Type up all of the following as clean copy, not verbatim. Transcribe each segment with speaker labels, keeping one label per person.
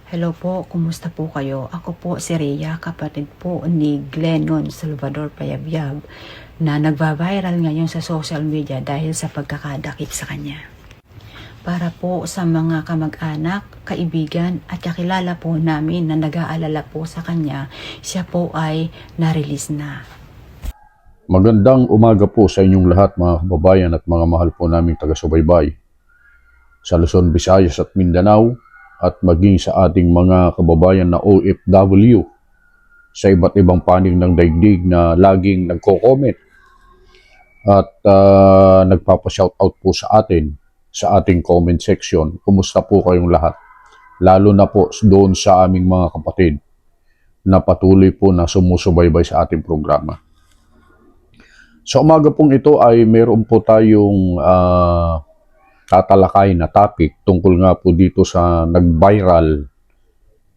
Speaker 1: Hello po, kumusta po kayo? Ako po si Rhea, kapatid po ni Glennon Salvador Payabyab na nagva-viral ngayon sa social media dahil sa pagkakadakip sa kanya. Para po sa mga kamag-anak, kaibigan at kakilala po namin na nag-aalala po sa kanya, siya po ay na-release na.
Speaker 2: Magandang umaga po sa inyong lahat mga kababayan at mga mahal po naming taga-subaybay sa Luzon, Visayas at Mindanao at maging sa ating mga kababayan na OFW sa iba't ibang panig ng daigdig na laging nagko-comment at nagpapa-shoutout po sa atin sa ating comment section. Kumusta po kayong lahat? Lalo na po doon sa aming mga kapatid na patuloy po na sumusubaybay sa ating programa. Sa umaga pong ito ay meron po tayong tatalakay na topic tungkol nga po dito sa nag-viral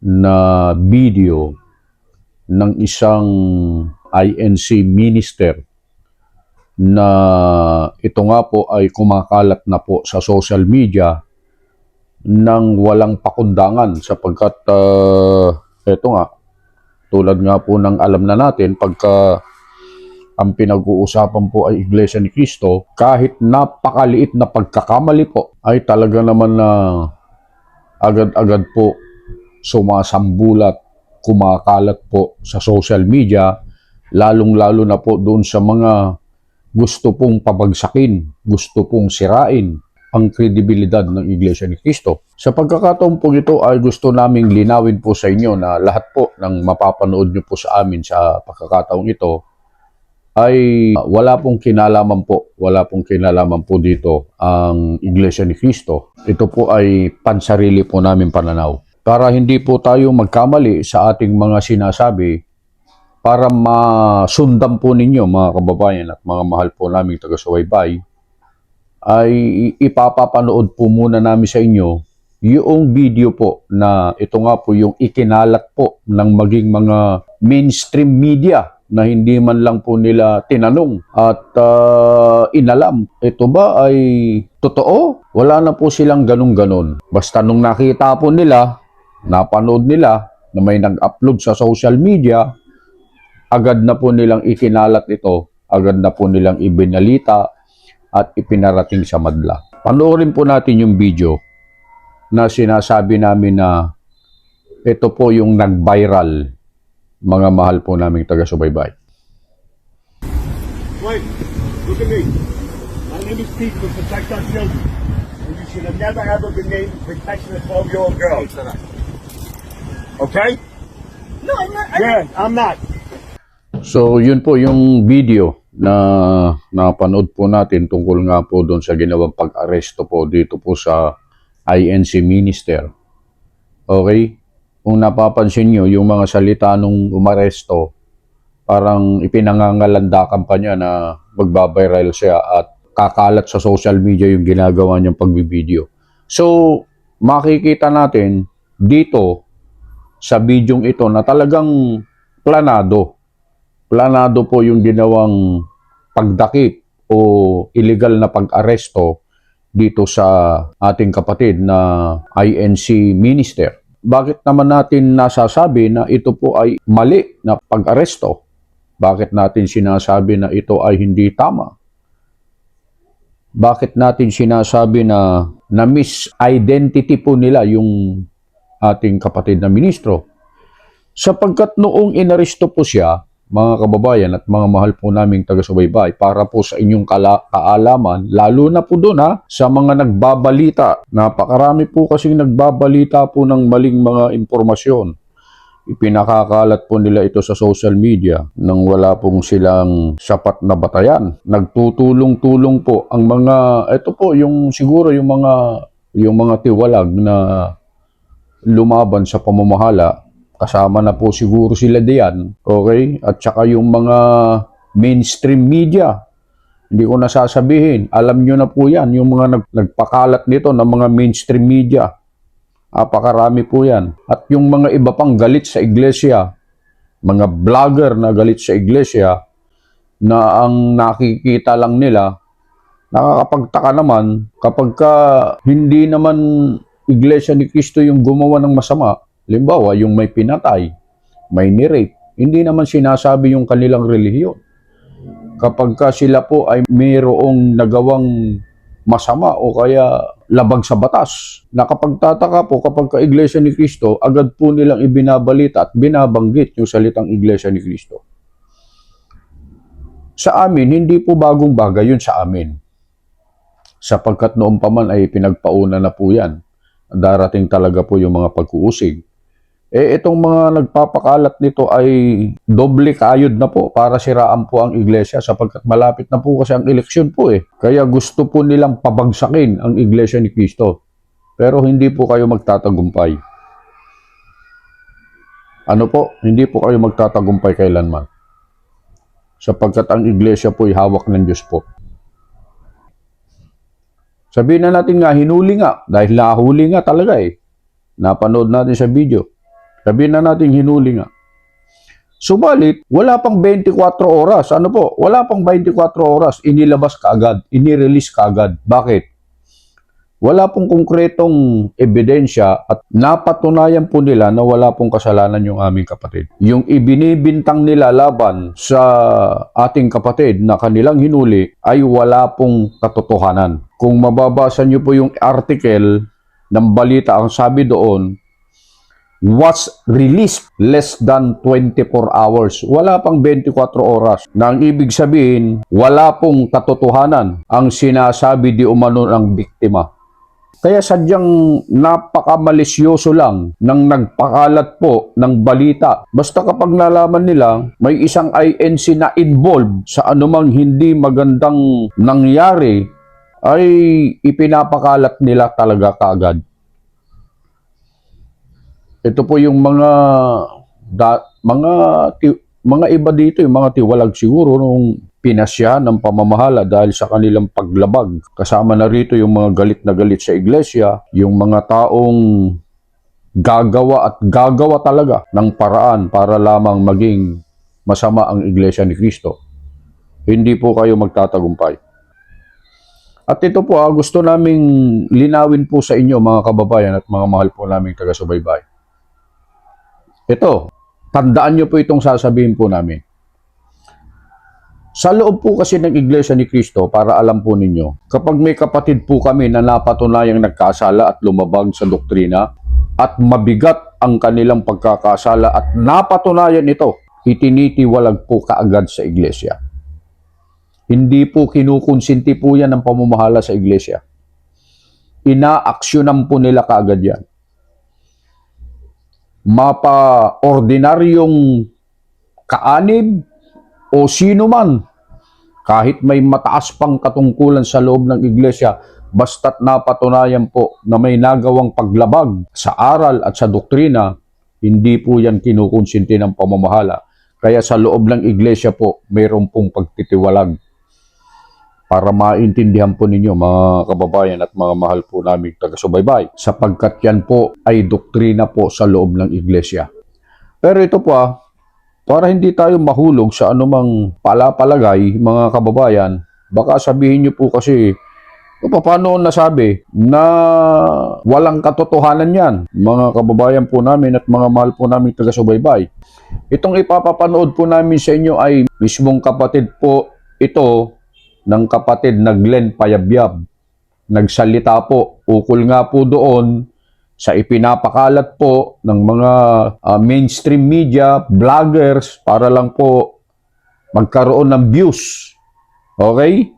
Speaker 2: na video ng isang INC minister na ito nga po ay kumakalat na po sa social media ng walang pakundangan sapagkat ito nga, tulad nga po ng alam na natin pagka ang pinag-uusapan po ay Iglesia ni Cristo, kahit napakaliit na pagkakamali po, ay talaga naman na agad-agad po sumasambulat, kumakalat po sa social media, lalong-lalo na po doon sa mga gusto pong pabagsakin, gusto pong sirain ang kredibilidad ng Iglesia ni Cristo. Sa pagkakataon po ito ay gusto naming linawin po sa inyo na lahat po ng mapapanood nyo po sa amin sa pagkakataong ito ay wala pong kinalaman po dito ang Iglesia ni Cristo. Ito po ay pansarili po namin pananaw. Para hindi po tayo magkamali sa ating mga sinasabi, para masundan po ninyo mga kababayan at mga mahal po naming taga-subaybay, ay ipapapanood po muna namin sa inyo yung video po na ito nga po yung ikinalat po ng maging mga mainstream media na hindi man lang po nila tinanong at inalam. Ito ba ay totoo? Wala na po silang ganun-ganon. Basta nung nakita po nila, napanood nila na may nag-upload sa social media, agad na po nilang ikinalat ito, agad na po nilang ibinalita at ipinarating sa madla. Panoorin po natin yung video na sinasabi namin na ito po yung nag-viral, mga mahal po naming taga-subaybay.
Speaker 3: Wait, look at me. My name is Pete from Protect Our Children. And you should have never ever been named protecting a 12-year-old girl. Okay?
Speaker 4: No, I'm not.
Speaker 3: Yeah, I'm not.
Speaker 2: So, yun po yung video na napanood po natin tungkol nga po doon sa ginawang pag-aresto po dito po sa INC minister. Okay? Kung napapansin nyo, yung mga salita nung umaresto, parang ipinangangalandakan pa niya na magbabiral siya at kakalat sa social media yung ginagawa niyang pagbibideo. So, makikita natin dito sa bidyong ito na talagang planado. Planado po yung ginawang pagdakip o illegal na pag-aresto dito sa ating kapatid na INC minister. Bakit naman natin nasasabi na ito po ay mali na pag-aresto? Bakit natin sinasabi na ito ay hindi tama? Bakit natin sinasabi na misidentity po nila yung ating kapatid na ministro? Sapagkat noong inaresto po siya, mga kababayan at mga mahal po naming taga-subaybay, para po sa inyong kaalaman, lalo na po doon sa mga nagbabalita. Napakarami po kasing nagbabalita po ng maling mga impormasyon. Ipinakakalat po nila ito sa social media nang wala pong silang sapat na batayan. Nagtutulong-tulong po ang mga, ito po yung siguro yung mga tiwalag na lumaban sa pamamahala. Kasama na po siguro sila diyan, okay? At saka yung mga mainstream media, hindi ko nasasabihin, alam nyo na po yan, yung mga nagpakalat nito ng mga mainstream media. Napakarami po yan. At yung mga iba pang galit sa iglesia, mga vlogger na galit sa iglesia, na ang nakikita lang nila, nakakapagtaka naman kapag hindi naman Iglesia ni Cristo yung gumawa ng masama, Halimbawa, yung may pinatay, may nirape, hindi naman sinasabi yung kanilang relihiyon. Kapag ka sila po ay mayroong nagawang masama o kaya labag sa batas, nakapagtataka po kapag ka Iglesia ni Cristo, agad po nilang ibinabalita at binabanggit yung salitang Iglesia ni Cristo. Sa amin, hindi po bagong bagay yun sa amin. Sapagkat noon pa man ay pinagpauna na po yan. Darating talaga po yung mga pag-uusig. Itong mga nagpapakalat nito ay doble kayod na po para siraan po ang iglesia sapagkat malapit na po kasi ang eleksyon po eh. Kaya gusto po nilang pabagsakin ang Iglesia ni Cristo. Pero hindi po kayo magtatagumpay. Ano po? Hindi po kayo magtatagumpay kailanman. Sapagkat ang iglesia po ay hawak ng Diyos po. Sabihin na natin nga, hinuli nga. Dahil nahuli nga talaga eh. Napanood natin sa video. Sabihin na natin hinuli nga. Subalit, wala pang 24 oras. Ano po? Wala pang 24 oras. Inilabas kaagad. Inirelease kaagad. Bakit? Wala pong konkretong ebidensya at napatunayan po nila na wala pong kasalanan yung aming kapatid. Yung ibinibintang nila laban sa ating kapatid na kanilang hinuli ay wala pong katotohanan. Kung mababasa nyo po yung article ng balita, ang sabi doon, was released less than 24 hours. Wala pang 24 oras. Na ang ibig sabihin, wala pong katotohanan ang sinasabi di umano ng biktima. Kaya sadyang napakamalisyoso lang nang nagpakalat po ng balita. Basta kapag nalaman nila may isang INC na involved sa anumang hindi magandang nangyari, ay ipinapakalat nila talaga kaagad. Ito po yung mga iba dito, yung mga tiwalag siguro nung pinasya ng pamamahala dahil sa kanilang paglabag. Kasama na rito yung mga galit na galit sa iglesia, yung mga taong gagawa at gagawa talaga ng paraan para lamang maging masama ang Iglesia ni Cristo. Hindi po kayo magtatagumpay. At ito po, gusto naming linawin po sa inyo mga kababayan at mga mahal po naming taga-subaybay. Ito, tandaan nyo po itong sasabihin po namin. Sa loob po kasi ng Iglesia ni Cristo, para alam po ninyo, kapag may kapatid po kami na napatunayang nagkasala at lumabag sa doktrina, at mabigat ang kanilang pagkakasala at napatunayan ito, itinitiwalag po kaagad sa Iglesia. Hindi po kinukonsinti po yan ng pamamahala sa Iglesia. Inaaksyonan po nila kaagad yan. Mapa-ordinaryong kaanib o sino man, kahit may mataas pang katungkulan sa loob ng iglesia, basta't napatunayan po na may nagawang paglabag sa aral at sa doktrina, hindi po yan kinukonsinti ng pamamahala. Kaya sa loob ng iglesia po, mayroon pong pagtitiwalag. Para maintindihan po ninyo mga kababayan at mga mahal po naming taga-subaybay, sapagkat yan po ay doktrina po sa loob ng iglesia. Pero ito po para hindi tayo mahulog sa anumang palapalagay, mga kababayan, baka sabihin nyo po kasi, paano nasabi na walang katotohanan yan, mga kababayan po namin at mga mahal po namin taga-subaybay. Itong ipapapanood po namin sa inyo ay mismong kapatid po ito ng kapatid na Glenn Payabyab. Nagsalita po, ukol nga po doon sa ipinapakalat po ng mga mainstream media, vloggers, para lang po magkaroon ng views. Okay?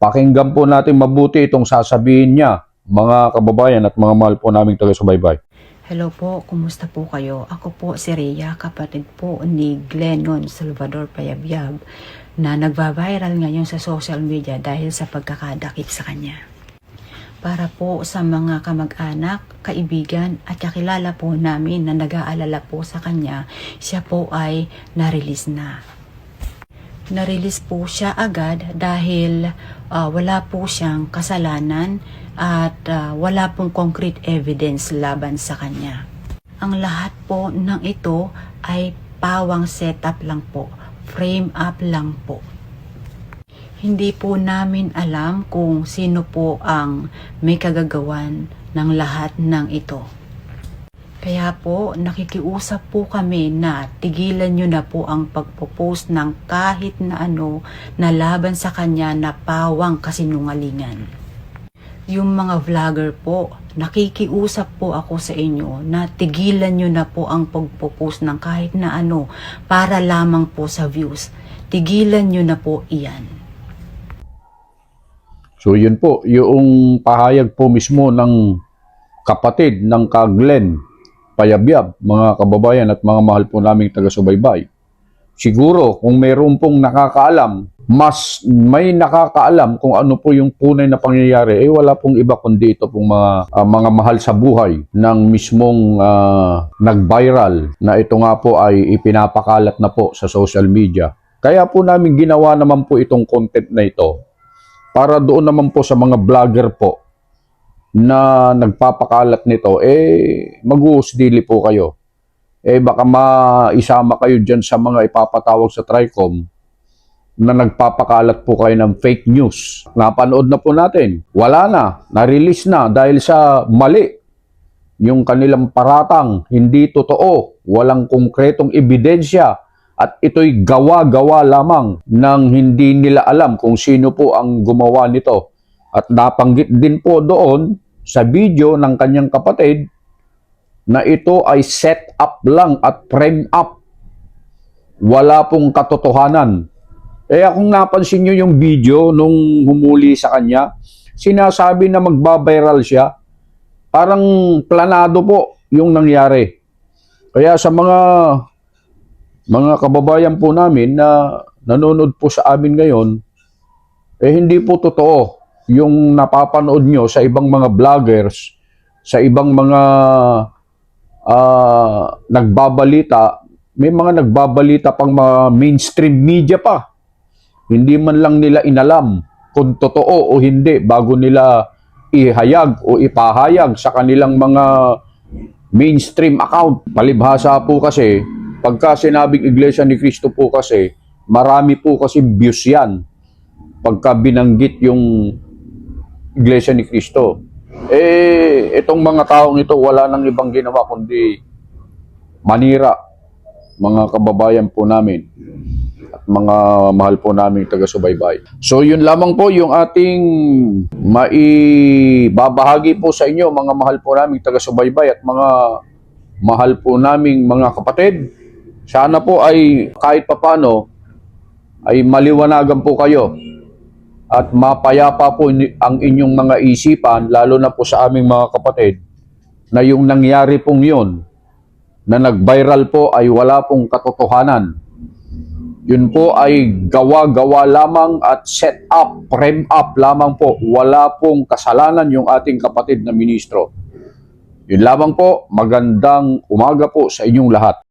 Speaker 2: Pakinggan po natin mabuti itong sasabihin niya, mga kababayan at mga mahal po naming taga-subaybay.
Speaker 1: Hello po, kumusta po kayo? Ako po si Rhea, kapatid po ni Glennon Salvador Payabyab, na nagva-viral ngayon sa social media dahil sa pagkakadakip sa kanya. Para po sa mga kamag-anak, kaibigan at kakilala po namin na nag-aalala po sa kanya, siya po ay na-release na. Na-release po siya agad dahil wala po siyang kasalanan at wala pong concrete evidence laban sa kanya. Ang lahat po ng ito ay pawang setup lang po, frame up lang po. Hindi po namin alam kung sino po ang may kagagawan ng lahat ng ito. Kaya po, nakikiusap po kami na tigilan nyo na po ang pagpo-post ng kahit na ano na laban sa kanya na pawang kasinungalingan. Yung mga vlogger po, nakikiusap po ako sa inyo na tigilan nyo na po ang pagpo-post ng kahit na ano para lamang po sa views. Tigilan nyo na po iyan.
Speaker 2: So yun po, yung pahayag po mismo ng kapatid ng Glenn Payabyab, mga kababayan at mga mahal po naming taga-subaybay. Siguro kung mayroon pong nakakaalam, mas may nakakaalam kung ano po yung tunay na pangyayari, wala pong iba kundi ito pong mga mahal sa buhay ng mismong nag-viral na ito nga po ay ipinapakalat na po sa social media. Kaya po namin ginawa naman po itong content na ito para doon naman po sa mga vlogger po na nagpapakalat nito, mag-uusdili po kayo. Baka maisama kayo dyan sa mga ipapatawag sa TRICOM na nagpapakalat po kayo ng fake news. Napanood na po natin. Wala na. Na-release na dahil sa mali. Yung kanilang paratang, hindi totoo. Walang konkretong ebidensya. At ito'y gawa-gawa lamang nang hindi nila alam kung sino po ang gumawa nito. At napanggit din po doon sa video ng kanyang kapatid na ito ay set up lang at frame up. Wala pong katotohanan. Kung napansin nyo yung video nung humuli sa kanya, sinasabi na magbabiral siya. Parang planado po yung nangyari. Kaya sa mga kababayan po namin na nanonood po sa amin ngayon, hindi po totoo yung napapanood nyo sa ibang mga vloggers, sa ibang mga nagbabalita. May mga nagbabalita pang mga mainstream media pa. Hindi man lang nila inalam kung totoo o hindi bago nila ihayag o ipahayag sa kanilang mga mainstream account. Palibhasa po kasi, pagka sinabing Iglesia ni Cristo po kasi, marami po kasi views yan. Pagka binanggit yung Iglesia ni Cristo. Itong mga taong ito, wala nang ibang ginawa kundi manira, mga kababayan po namin at mga mahal po namin taga-subaybay. So yun lamang po yung ating maibabahagi po sa inyo, mga mahal po namin taga-subaybay at mga mahal po naming mga kapatid. Sana po ay kahit papano ay maliwanagan po kayo at mapayapa po ang inyong mga isipan, lalo na po sa aming mga kapatid, na yung nangyari pong yun, na nag-viral po ay wala pong katotohanan. Yun po ay gawa-gawa lamang at set up, frame up lamang po. Wala pong kasalanan yung ating kapatid na ministro. Yun lamang po, magandang umaga po sa inyong lahat.